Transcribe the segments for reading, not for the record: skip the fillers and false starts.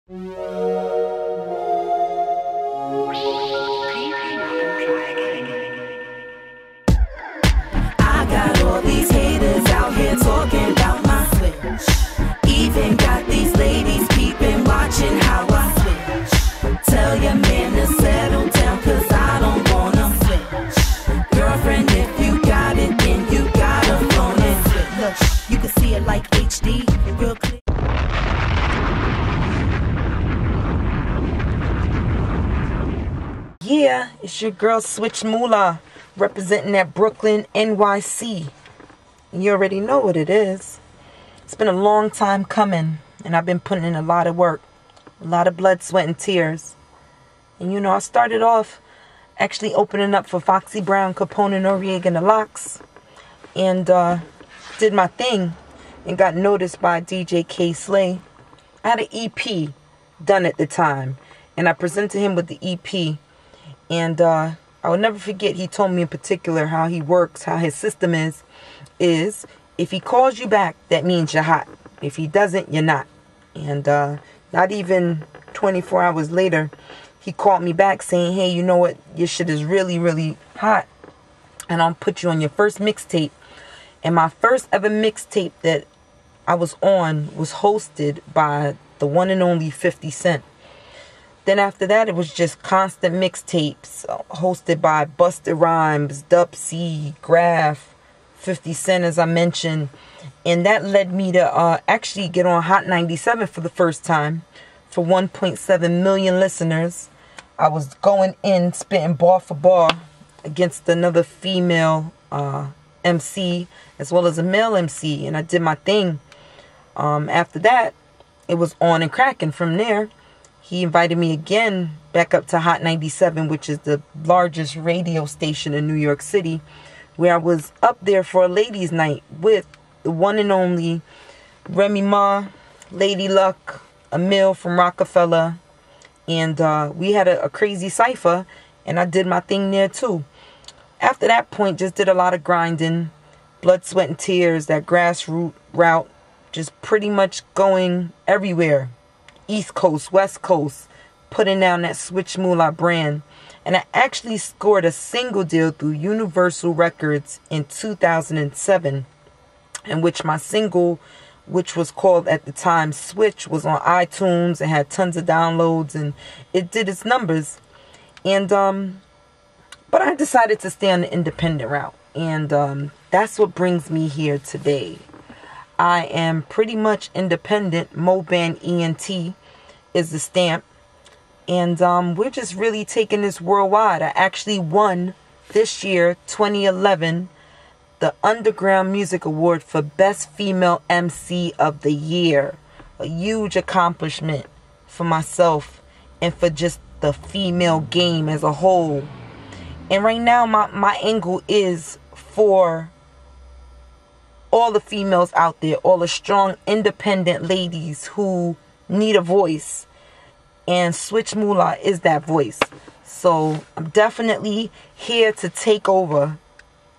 got all these haters out here talking about my switch. Even got these ladies peeping, watching how I switch. Tell your man to settle down, cause I don't wanna switch. Girlfriend, if you got it, then you gotta phone it. Look, you can see it like HD, real clear. Yeah, it's your girl Switch Mula, representing that Brooklyn, NYC. You already know what it is. It's been a long time coming, and I've been putting in a lot of work, a lot of blood, sweat, and tears. And you know, I started off actually opening up for Foxy Brown, Capone, and Noriega and the Locks, and did my thing, and got noticed by DJ K Slay. I had an EP done at the time, and I presented him with the EP. And I will never forget, he told me in particular how he works, how his system is if he calls you back, that means you're hot. If he doesn't, you're not. And not even 24 hours later, he called me back saying, hey, you know what? Your shit is really, really hot. And I'll put you on your first mixtape. And my first ever mixtape that I was on was hosted by the one and only 50 Cent. Then after that, it was just constant mixtapes hosted by Busta Rhymes, Dub C, Graph, 50 Cent, as I mentioned. And that led me to actually get on Hot 97 for the first time for 1.7 million listeners. I was going in, spitting bar for bar against another female MC as well as a male MC. And I did my thing. After that, it was on and cracking from there. He invited me again back up to Hot 97, which is the largest radio station in New York City, where I was up there for a ladies' night with the one and only Remy Ma, Lady Luck, Emil from Rockefeller, and we had a crazy cypher, and I did my thing there too. After that point, just did a lot of grinding, blood, sweat, and tears, that grassroots route, just pretty much going everywhere. East Coast, West Coast, putting down that Switch Moolah brand. And I actually scored a single deal through Universal Records in 2007, in which my single, which was called at the time Switch, was on iTunes and had tons of downloads, and it did its numbers. And but I decided to stay on the independent route, and that's what brings me here today. I am pretty much independent. Moban ENT is the stamp. And we're just really taking this worldwide. I actually won this year, 2011, the Underground Music Award for Best Female MC of the Year. A huge accomplishment for myself and for just the female game as a whole. And right now, my angle is for all the females out there, all the strong, independent ladies who need a voice. And Switch Moolah is that voice. So I'm definitely here to take over,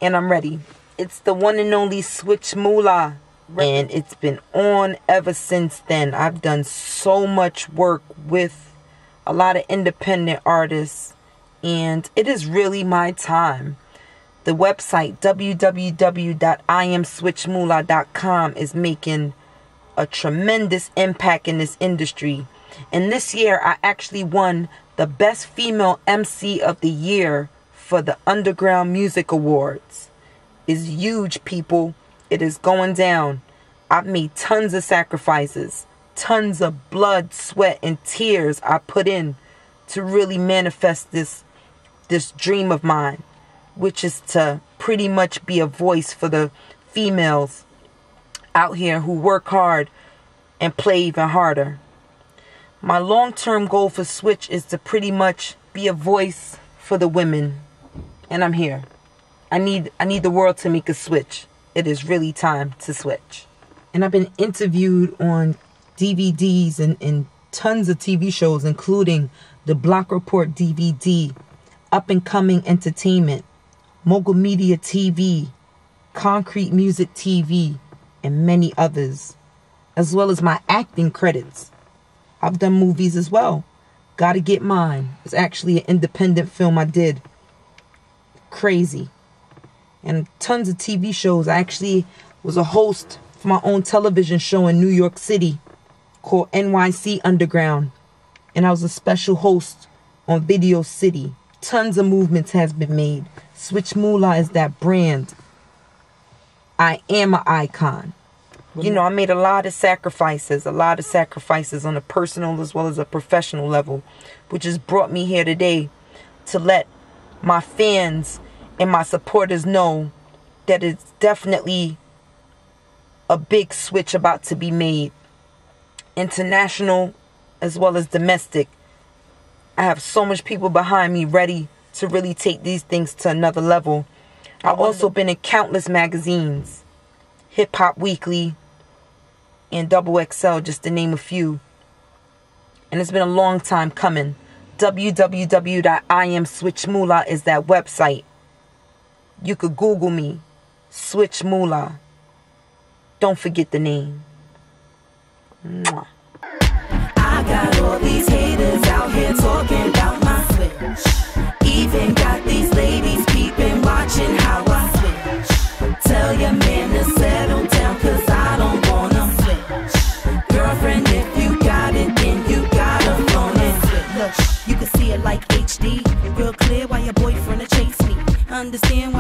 and I'm ready. It's the one and only Switch Moolah, and it's been on ever since then. I've done so much work with a lot of independent artists, and it is really my time. The website www.iamswitchmoolah.com is making a tremendous impact in this industry. And this year I actually won the Best Female MC of the Year for the Underground Music Awards. It's huge, people. It is going down. I've made tons of sacrifices, tons of blood, sweat, and tears I put in to really manifest this dream of mine, which is to pretty much be a voice for the females out here who work hard and play even harder. My long-term goal for Switch is to pretty much be a voice for the women, and I'm here. I need the world to make a switch. It is really time to switch. And I've been interviewed on DVDs and tons of TV shows, including the Block Report DVD, Up and Coming Entertainment, Mogul Media TV, Concrete Music TV, and many others, as well as my acting credits. I've done movies as well. Gotta Get Mine. It's actually an independent film I did. Crazy. And tons of TV shows. I actually was a host for my own television show in New York City called NYC Underground. And I was a special host on Video City. Tons of movements has been made. Switch Mula is that brand. I am an icon. You know, I made a lot of sacrifices on a personal as well as a professional level, which has brought me here today to let my fans and my supporters know that it's definitely a big switch about to be made. International as well as domestic. I have so much people behind me ready to really take these things to another level. I've also been in countless magazines. Hip Hop Weekly and XXL, just to name a few. And it's been a long time coming. www.iamswitchmula is that website. You could Google me. Switch Mula. Don't forget the name. Mwah. I got all these haters out here talking about my switch. Even got these ladies peeping, watching how I switch. Tell your man to settle down, cause I don't wanna switch. Girlfriend, if you got it, then you gotta phone and switch. Look, you can see it like HD, real clear while your boyfriend chase me. Understand